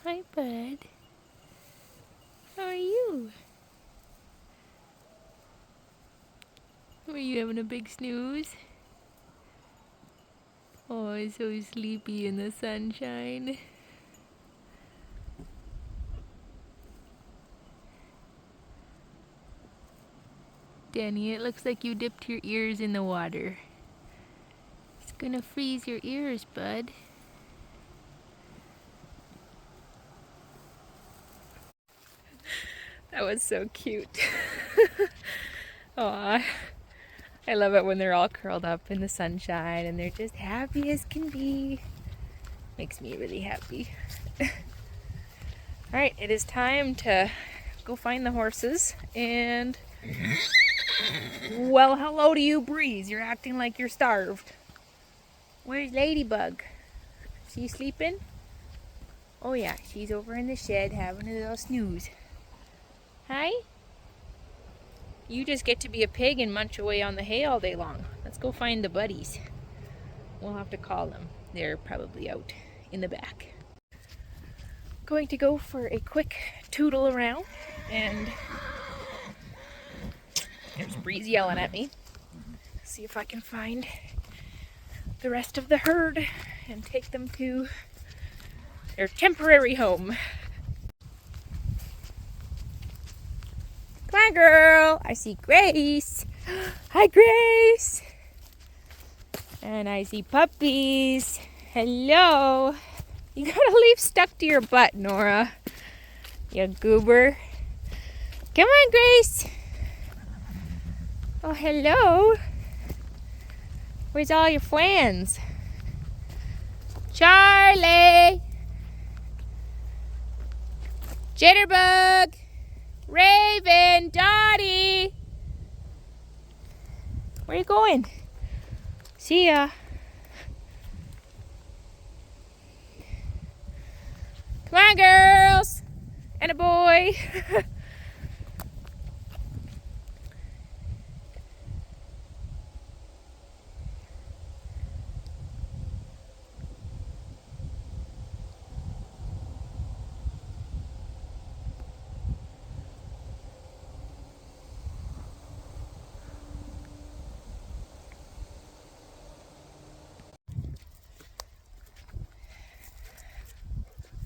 Hi, bud. How are you? Were you having a big snooze? Oh, I'm so sleepy in the sunshine. Danny, it looks like you dipped your ears in the water. It's gonna freeze your ears, bud. That was so cute. Aw. I love it when they're all curled up in the sunshine and they're just happy as can be. Makes me really happy. Alright, it is time to go find the horses and... Well, hello to you, Breeze. You're acting like you're starved. Where's Ladybug? She sleeping? Oh yeah, she's over in the shed having a little snooze. Hi? You just get to be a pig and munch away on the hay all day long. Let's go find the buddies. We'll have to call them. They're probably out in the back. Going to go for a quick tootle around, and there's Breeze yelling at me. See if I can find the rest of the herd and take them to their temporary home. Come on, girl. I see Grace. Hi, Grace. And I see puppies. Hello. You got a leaf stuck to your butt, Nora. You goober. Come on, Grace. Oh, hello. Where's all your friends? Charlie. Jitterbug. Raven. Dottie. Where are you going? See ya. Come on, girls. And a boy.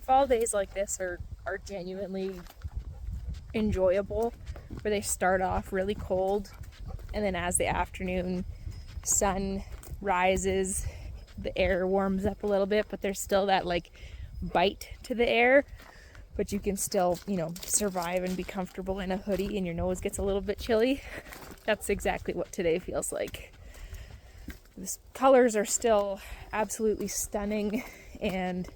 Fall days like this are genuinely enjoyable, where they start off really cold and then as the afternoon sun rises, the air warms up a little bit, but there's still that like bite to the air, but you can still, survive and be comfortable in a hoodie and your nose gets a little bit chilly. That's exactly what today feels like. The colors are still absolutely stunning, and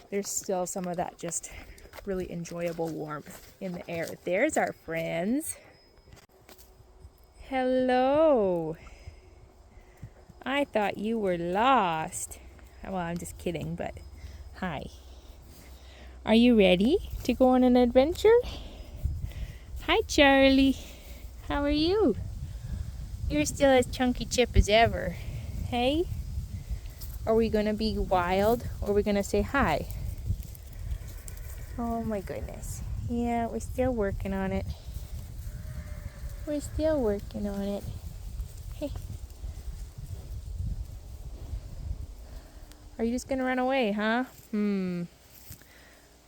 there's still some of that just really enjoyable warmth in the air. There's our friends. Hello. I thought you were lost. Well, I'm just kidding, but hi. Are you ready to go on an adventure? Hi, Charlie. How are you? You're still as chunky chip as ever. Hey? Are we gonna be wild, or are we gonna say hi? Oh my goodness. Yeah, we're still working on it. We're still working on it. Hey. Are you just gonna run away, huh?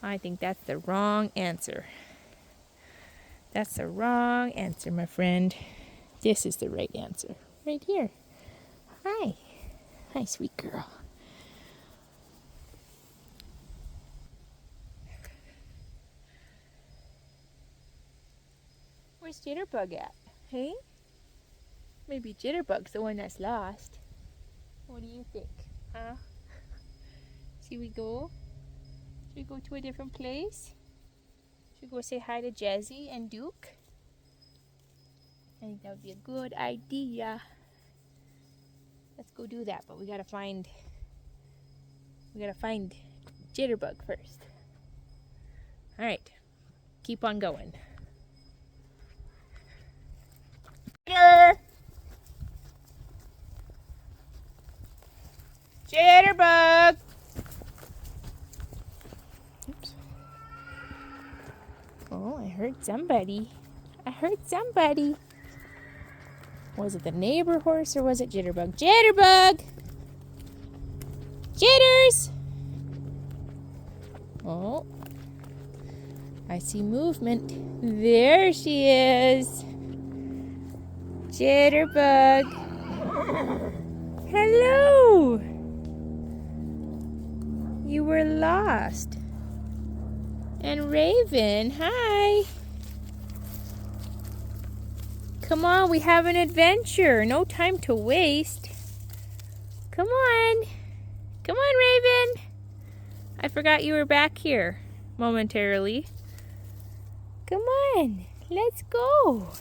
I think that's the wrong answer. That's the wrong answer, my friend. This is the right answer. Right here. Hi. Hi, sweet girl. Where's Jitterbug at? Hey? Maybe Jitterbug's the one that's lost. What do you think? Huh? Should we go? Should we go to a different place? Should we go say hi to Jazzy and Duke? I think that would be a good idea. Let's go do that, but we gotta find Jitterbug first. Alright. Keep on going. Jitterbug! Oops. Oh, I heard somebody. I heard somebody. Was it the neighbor horse or was it Jitterbug? Jitterbug! Jitters! Oh, I see movement. There she is. Jitterbug. Hello. You were lost. And Raven, hi. Come on, we have an adventure. No time to waste. Come on. Come on, Raven. I forgot you were back here momentarily. Come on, let's go.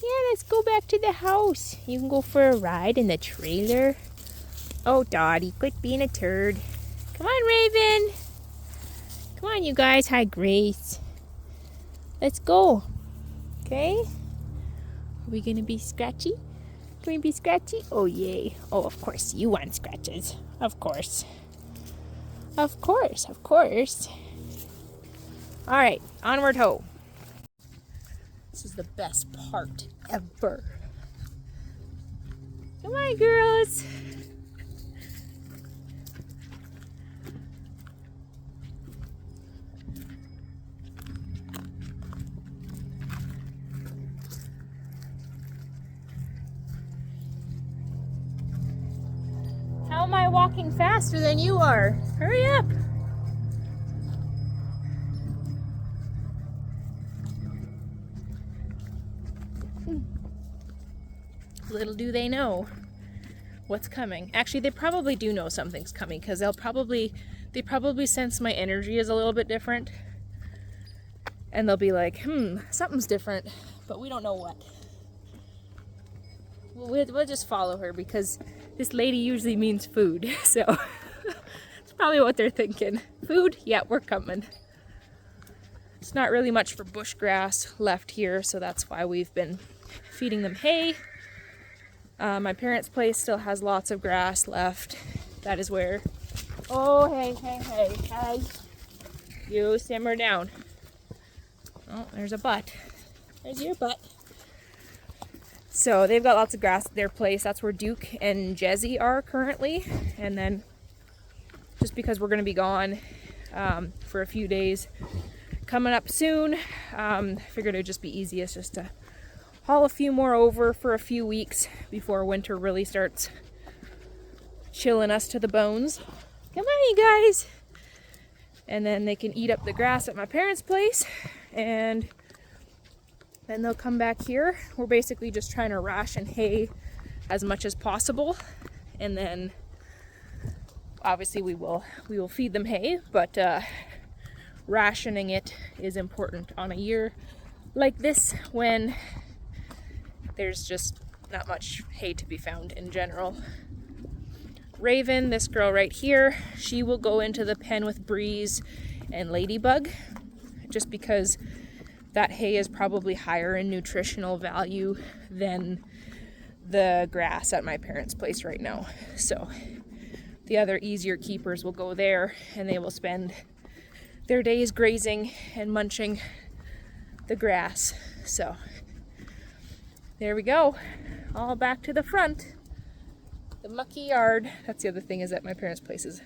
Yeah, let's go back to the house. You can go for a ride in the trailer. Oh, Dottie, quit being a turd. Come on, Raven. Come on, you guys. Hi, Grace. Let's go. Okay? Are we going to be scratchy? Can we be scratchy? Oh, yay. Oh, of course. You want scratches. Of course. Of course. Of course. All right. Onward ho. This is the best part ever. Come on, girls. How am I walking faster than you are? Hurry up. Little do they know what's coming. Actually, they probably do know something's coming because they probably sense my energy is a little bit different. And they'll be like, something's different, but we don't know what. We'll just follow her because this lady usually means food. So it's probably what they're thinking. Food? Yeah, we're coming. It's not really much for bush grass left here, so that's why we've been feeding them hay. My parents' place still has lots of grass left. That is where... Oh, hey. You simmer down. Oh, there's a butt. There's your butt. So they've got lots of grass at their place. That's where Duke and Jezzy are currently. And then just because we're going to be gone for a few days coming up soon, figured it would just be easiest just to haul a few more over for a few weeks before winter really starts chilling us to the bones. Come on, you guys. And then they can eat up the grass at my parents' place, and then they'll come back here. We're basically just trying to ration hay as much as possible, and then obviously we will feed them hay, but rationing it is important on a year like this when there's just not much hay to be found in general. Raven, this girl right here, she will go into the pen with Breeze and Ladybug just because that hay is probably higher in nutritional value than the grass at my parents' place right now. So the other easier keepers will go there and they will spend their days grazing and munching the grass. So there we go, all back to the front. The mucky yard. That's the other thing, is that my parents' place is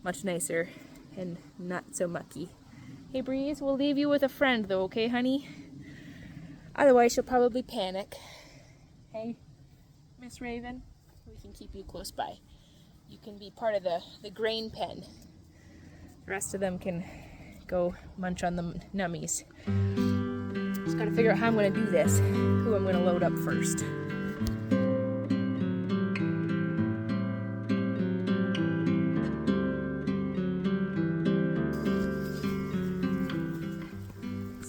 much nicer and not so mucky. Hey Breeze, we'll leave you with a friend though, okay honey? Otherwise she'll probably panic. Hey, Miss Raven, we can keep you close by. You can be part of the grain pen. The rest of them can go munch on the nummies. Just gotta figure out how I'm gonna do this, who I'm gonna load up first.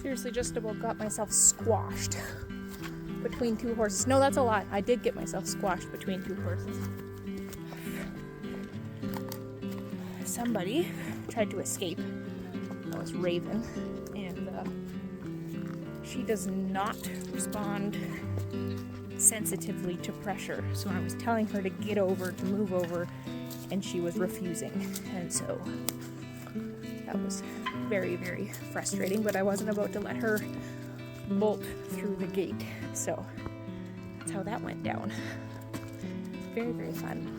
Seriously, just about got myself squashed between two horses. No, that's a lot. I did get myself squashed between two horses. Somebody tried to escape. That was Raven, and she does not respond sensitively to pressure. So I was telling her to get over, to move over, and she was refusing. And so that was very, very frustrating, but I wasn't about to let her bolt through the gate. So that's how that went down. Very, very fun.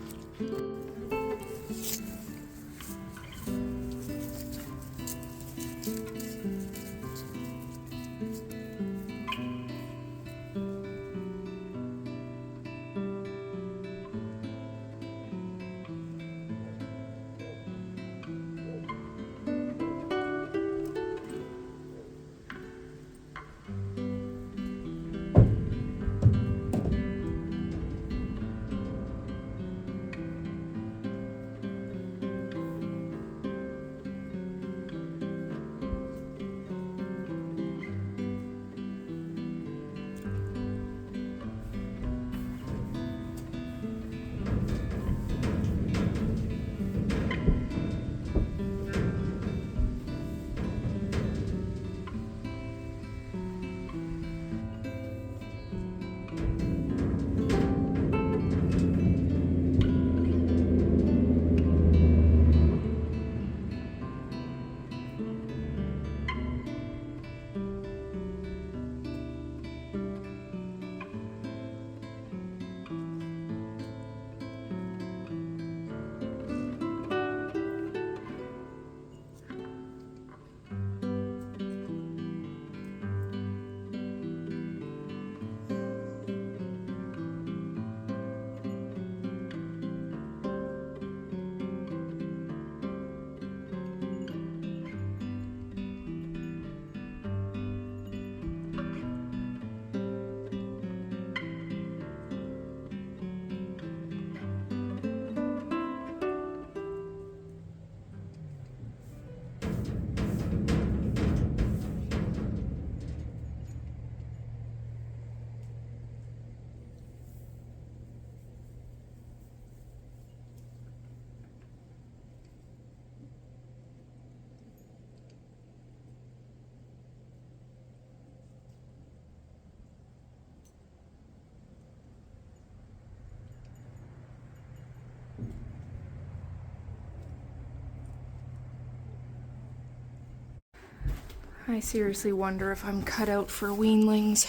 I seriously wonder if I'm cut out for weanlings.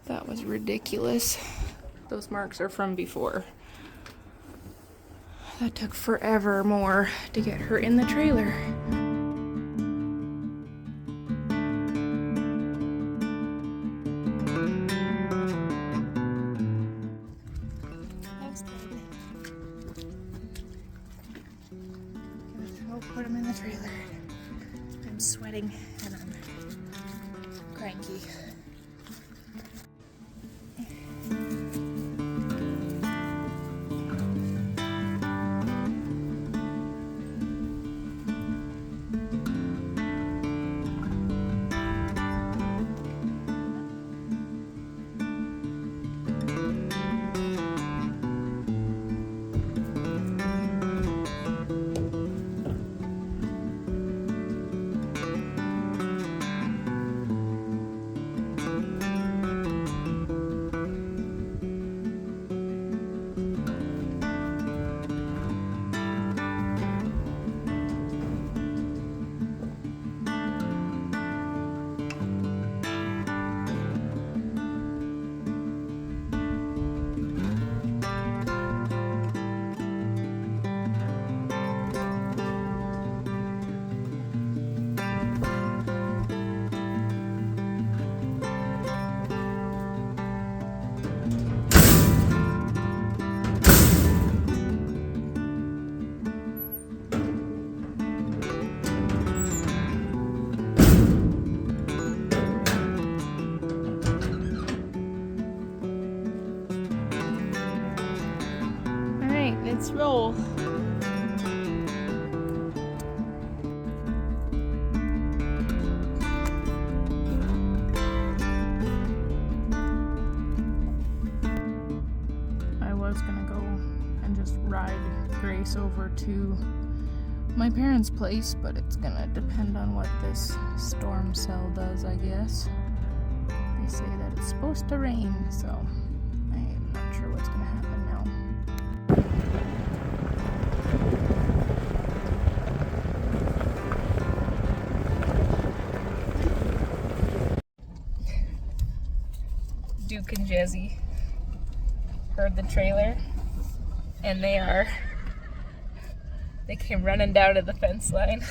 That was ridiculous. Those marks are from before. That took forever more to get her in the trailer. That's good. I'll put him in the trailer. I'm sweating and I'm cranky. Let's roll. I was gonna go and just ride Grace over to my parents' place, but it's gonna depend on what this storm cell does, I guess. They say that it's supposed to rain, so I'm not sure what's gonna happen now. Duke and Jazzy heard the trailer, and they came running down to the fence line.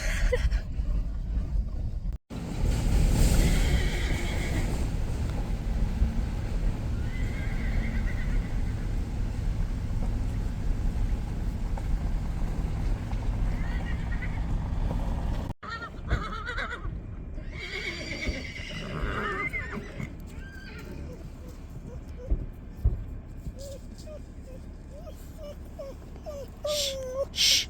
Shh.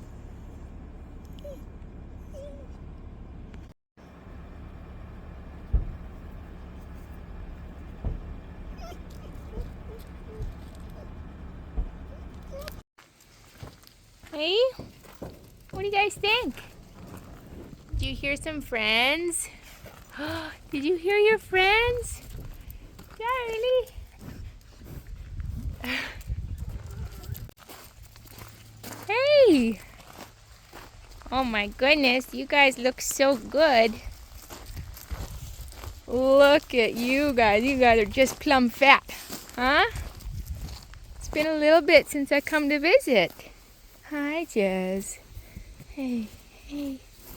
Hey, what do you guys think? Did you hear some friends? Did you hear your friends? Charlie. Hey! Oh my goodness, you guys look so good. Look at you guys. You guys are just plumb fat, huh? It's been a little bit since I come to visit. Hi, Jazz. Hey,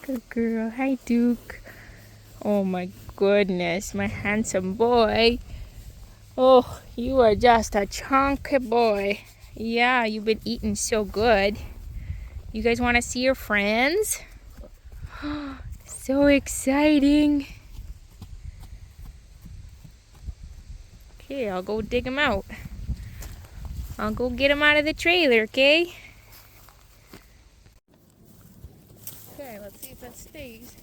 good girl. Hi, Duke. Oh my goodness, my handsome boy. Oh, you are just a chunky boy. Yeah, you've been eating so good. You guys want to see your friends? So exciting. Okay, I'll go dig them out. I'll go get them out of the trailer, okay? Okay, let's see if that stays.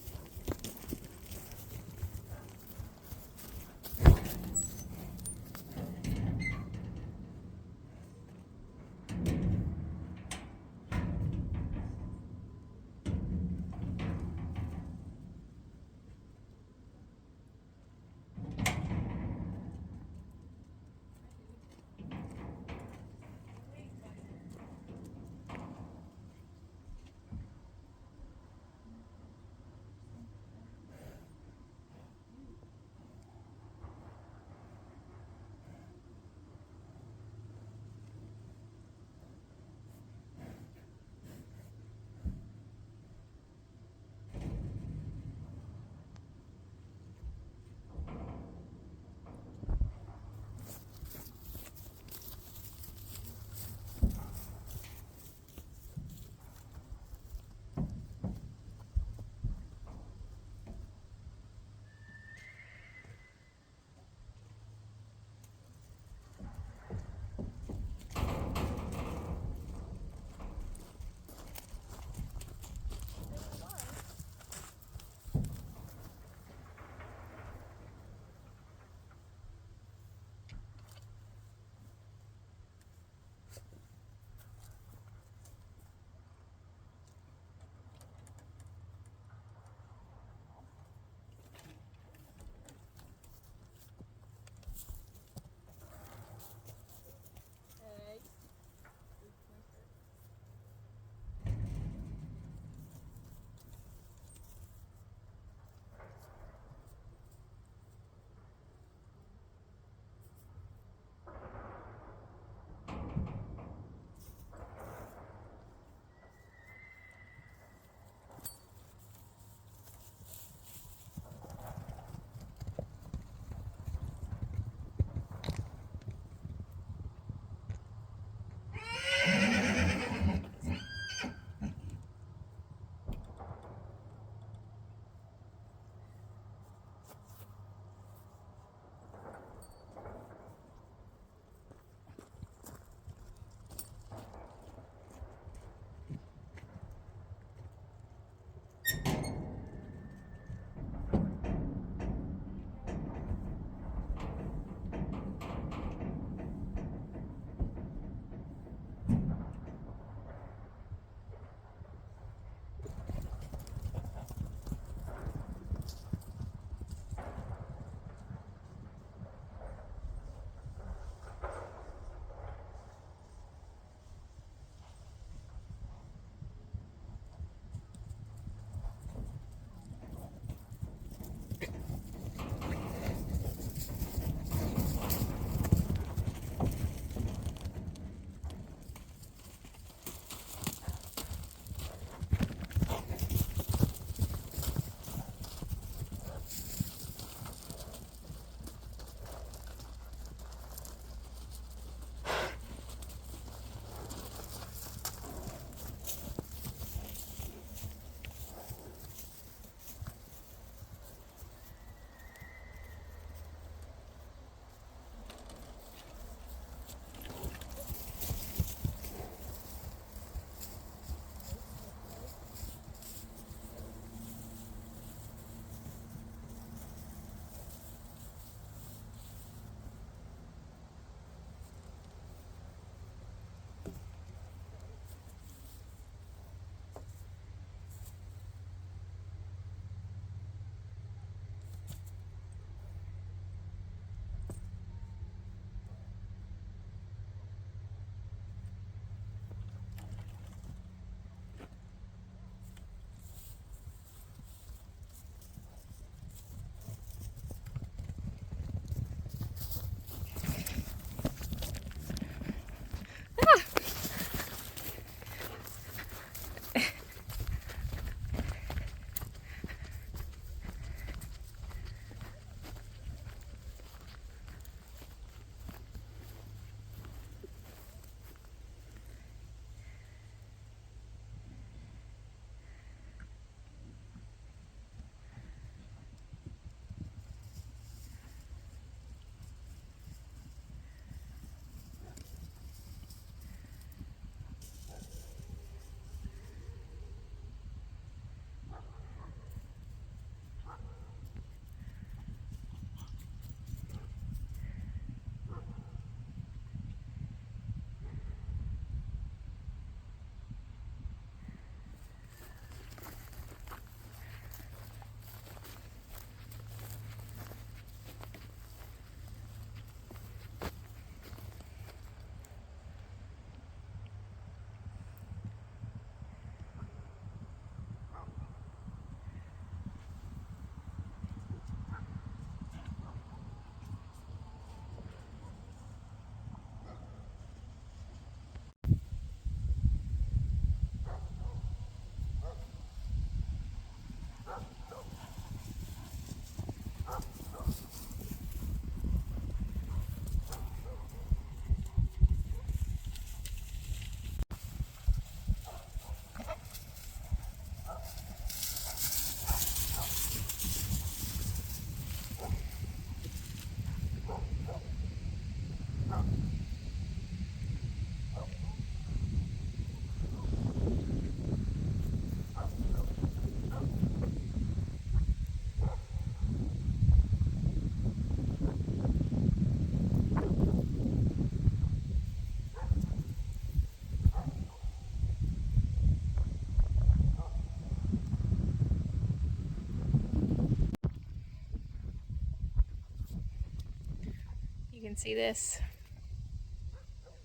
can see this.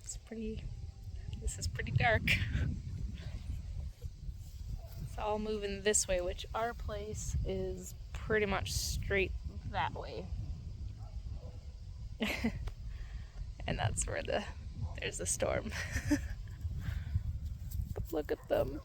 This is pretty dark. It's all moving this way, which our place is pretty much straight that way. And that's where there's the storm. But look at them.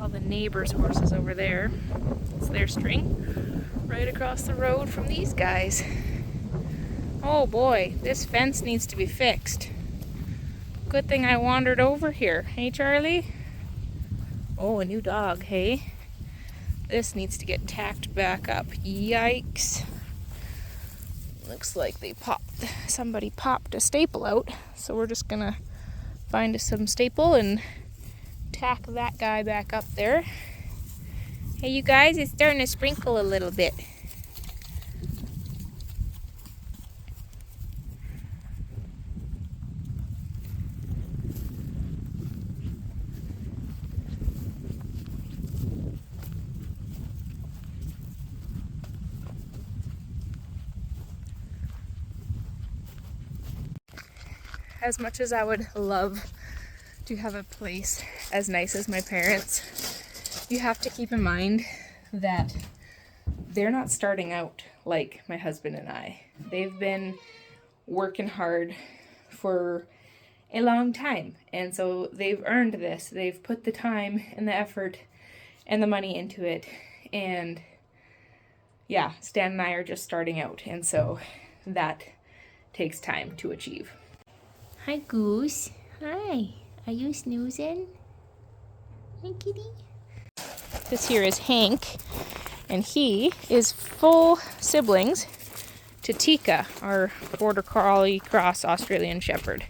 All the neighbors' horses over there. It's their string right across the road from these guys. Oh boy, this fence needs to be fixed. Good thing I wandered over here. Hey, Charlie? Oh, a new dog, hey? This needs to get tacked back up. Yikes. Looks like somebody popped a staple out. So we're just gonna find some staple and tack that guy back up there. Hey, you guys, it's starting to sprinkle a little bit. As much as I would love to have a place as nice as my parents, you have to keep in mind that they're not starting out like my husband and I. They've been working hard for a long time, and so they've earned this. They've put the time and the effort and the money into it, and yeah, Stan and I are just starting out, and so that takes time to achieve. Hi, Goose. Hi. Are you snoozing? Hey, kitty. This here is Hank, and he is full siblings to Tika, our border collie cross Australian shepherd.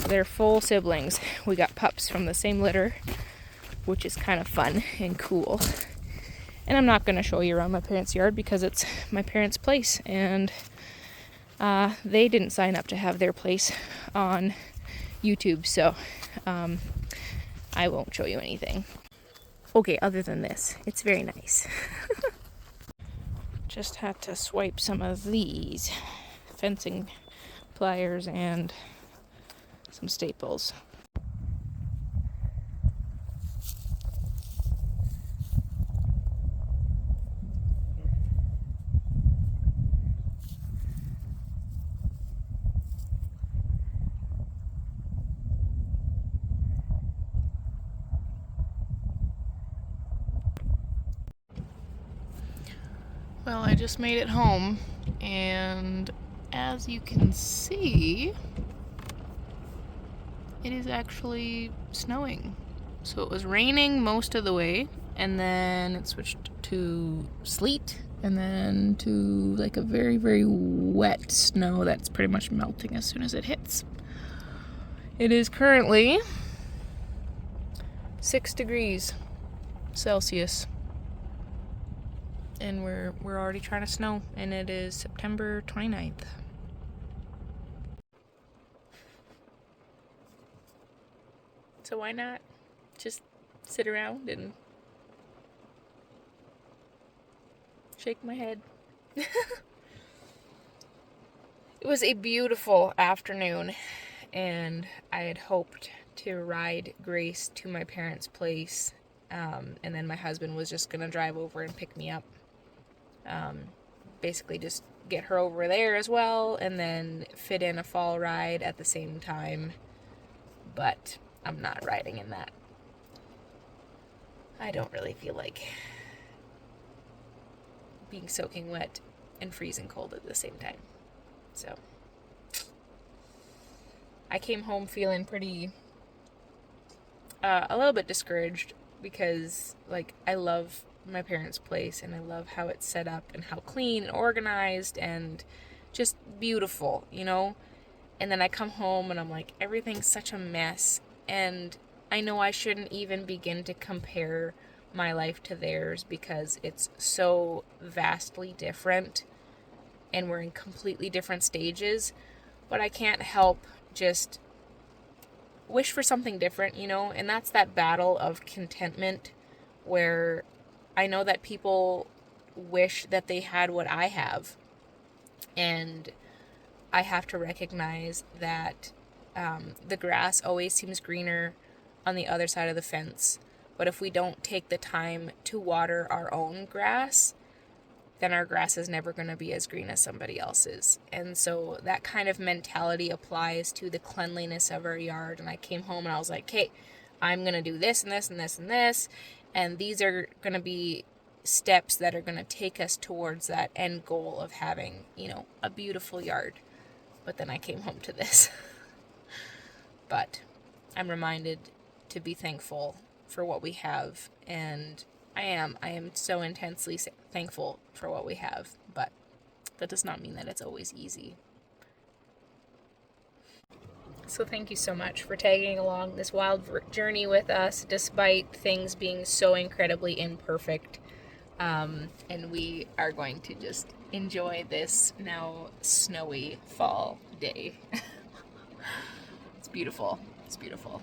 They're full siblings. We got pups from the same litter, which is kind of fun and cool. And I'm not going to show you around my parents' yard because it's my parents' place, and they didn't sign up to have their place on YouTube, so I won't show you anything. Okay, other than this, it's very nice. Just had to swipe some of these fencing pliers and some staples. Well, I just made it home, and as you can see, it is actually snowing. So it was raining most of the way, and then it switched to sleet, and then to like a very, very wet snow that's pretty much melting as soon as it hits. It is currently 6 degrees Celsius. And we're already trying to snow, and it is September 29th. So why not just sit around and shake my head? It was a beautiful afternoon, and I had hoped to ride Grace to my parents' place, and then my husband was just gonna drive over and pick me up. Basically just get her over there as well, and then fit in a fall ride at the same time, but I'm not riding in that. I don't really feel like being soaking wet and freezing cold at the same time. So I came home feeling pretty a little bit discouraged, because like I love my parents' place and I love how it's set up and how clean and organized and just beautiful, you know? And then I come home and I'm like, everything's such a mess. And I know I shouldn't even begin to compare my life to theirs because it's so vastly different and we're in completely different stages. But I can't help just wish for something different, you know? And that's that battle of contentment where I know that people wish that they had what I have. And I have to recognize that the grass always seems greener on the other side of the fence. But if we don't take the time to water our own grass, then our grass is never going to be as green as somebody else's. And so that kind of mentality applies to the cleanliness of our yard. And I came home and I was like, hey, I'm going to do this and this and this and this. And these are going to be steps that are going to take us towards that end goal of having, you know, a beautiful yard. But then I came home to this. But I'm reminded to be thankful for what we have, and I am so intensely thankful for what we have, but that does not mean that it's always easy. So thank you so much for tagging along this wild journey with us, despite things being so incredibly imperfect. And we are going to just enjoy this now snowy fall day. It's beautiful. It's beautiful.